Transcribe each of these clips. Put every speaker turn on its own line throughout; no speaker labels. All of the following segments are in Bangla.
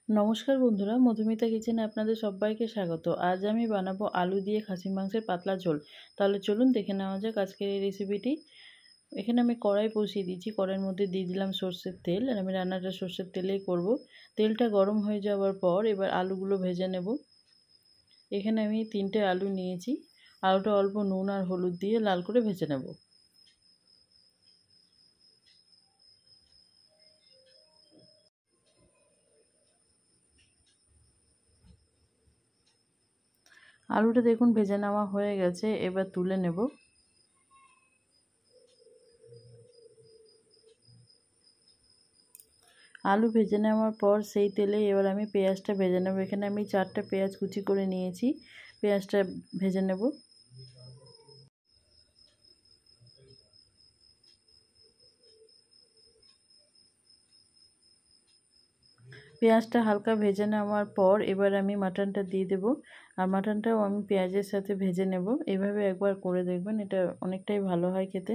নমস্কার বন্ধুরা, মধুমিতা কিচেনে আপনাদের সবাইকে স্বাগত। আজ আমি বানাবো আলু দিয়ে খাসির মাংসের পাতলা ঝোল। তাহলে চলুন দেখে নেওয়া যাক আজকের এই রেসিপিটি। এখানে আমি কড়াই বসিয়ে দিয়েছি। কড়াইয়ের মধ্যে দিয়ে দিলাম সর্ষের তেল, আর আমি রান্নাটা সর্ষের তেলেই করব। তেলটা গরম হয়ে যাওয়ার পর এবার আলুগুলো ভেজে নেব। এখানে আমি 3টে আলু নিয়েছি। আলুটা অল্প নুন আর হলুদ দিয়ে লাল করে ভেজে নেব। আলুটা দেখুন ভেজে নেওয়া হয়ে গেছে, এবার তুলে নেব। আলু ভেজে নেওয়ার পর সেই তেলে এবার আমি পেঁয়াজটা ভেজে নেব। এখানে আমি 4টা পেঁয়াজ কুচি করে নিয়েছি। পেঁয়াজটা ভেজে নেব। পেঁয়াজটা হালকা ভেজে নেওয়ার পর এবার আমি মাটনটা দিয়ে দেব। আর মাটনটাও আমি পেঁয়াজের সাথে ভেজে নেব। এভাবে একবার করে দেখবেন, এটা অনেকটাই ভালো হয় খেতে।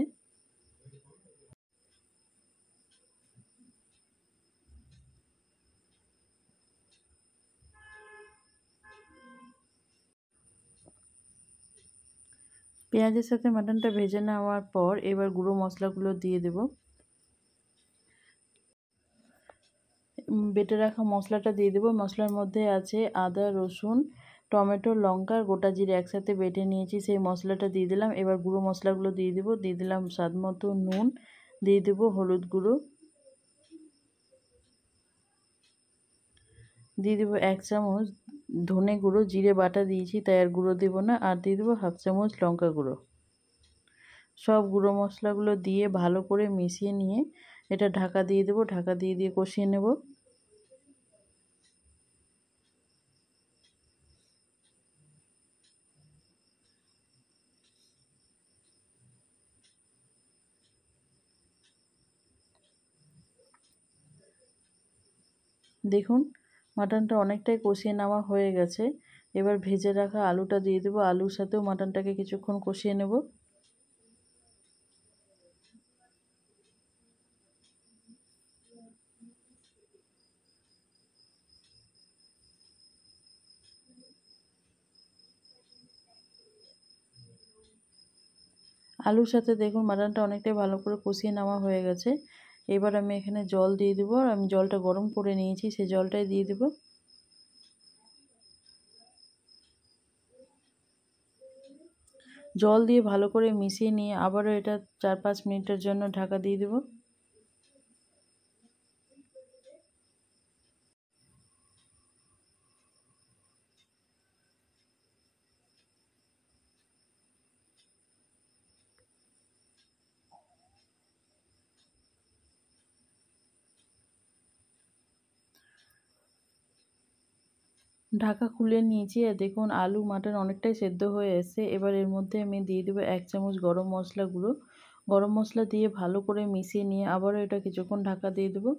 পেঁয়াজের সাথে মাটনটা ভেজে নেওয়ার পর এবার গুঁড়ো মশলাগুলো দিয়ে দেব। বেটে রাখা মশলাটা দিয়ে দেবো। মশলার মধ্যে আছে আদা, রসুন, টমেটো, লঙ্কা, গোটা জিরে একসাথে বেটে নিয়েছি, সেই মশলাটা দিয়ে দিলাম। এবার গুঁড়ো মশলাগুলো দিয়ে দেবো। দিয়ে দিলাম স্বাদ মতো নুন, দিয়ে দেবো হলুদ গুঁড়ো, দিয়ে দেবো 1 চামচ ধনে গুঁড়ো। জিরে বাটা দিয়েছি তাই আর গুঁড়ো দেবো না। আর দিয়ে দেবো 1/2 চামচ লঙ্কা গুঁড়ো। সব গুঁড়ো মশলাগুলো দিয়ে ভালো করে মিশিয়ে নিয়ে এটা ঢাকা দিয়ে দেবো। ঢাকা দিয়ে কষিয়ে নেব। দেখুন মাটনটা অনেকটাই কষিয়ে নেওয়া হয়ে গেছে। এবার ভেজে রাখা আলুটা দিয়ে দেবো। আলুর সাথেও মাটনটাকে কিছুক্ষণ কষিয়ে নেব। আলুর সাথে দেখুন মাটনটা অনেকটাই ভালো করে কষিয়ে নেওয়া হয়ে গেছে। এবার আমি এখানে জল দিয়ে দেবো। আর আমি জলটা গরম করে নিয়েছি, সেই জলটাই দিয়ে দেবো। জল দিয়ে ভালো করে মিশিয়ে নিয়ে আবারও এটা 4-5 মিনিটের জন্য ঢাকা দিয়ে দেবো। ঢাকা খুলে নিয়েছি, আর দেখুন আলু মাটন অনেকটাই সেদ্ধ হয়ে এসেছে। এবার এর মধ্যে আমি দিয়ে দেবো 1 চামচ গরম মশলা গুঁড়ো। গরম মশলা দিয়ে ভালো করে মিশিয়ে নিয়ে আবারও এটা কিছুক্ষণ ঢাকা দিয়ে দেবো।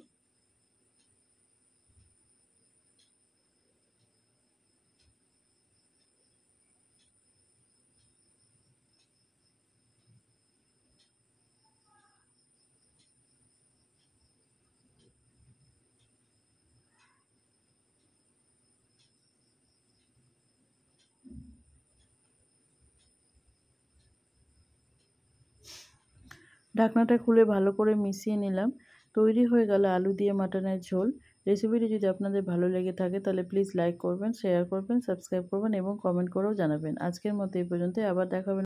ঢাকনাটা খুলে ভালো করে মিশিয়ে নিলাম। তৈরি হয়ে গেল আলু দিয়ে মাটনের ঝোল। রেসিপিটি যদি আপনাদের ভালো লেগে থাকে তাহলে প্লিজ লাইক করবেন, শেয়ার করবেন, সাবস্ক্রাইব করবেন এবং কমেন্ট করেও জানাবেন। আজকের মতো এই পর্যন্তই, আবার দেখা হবে।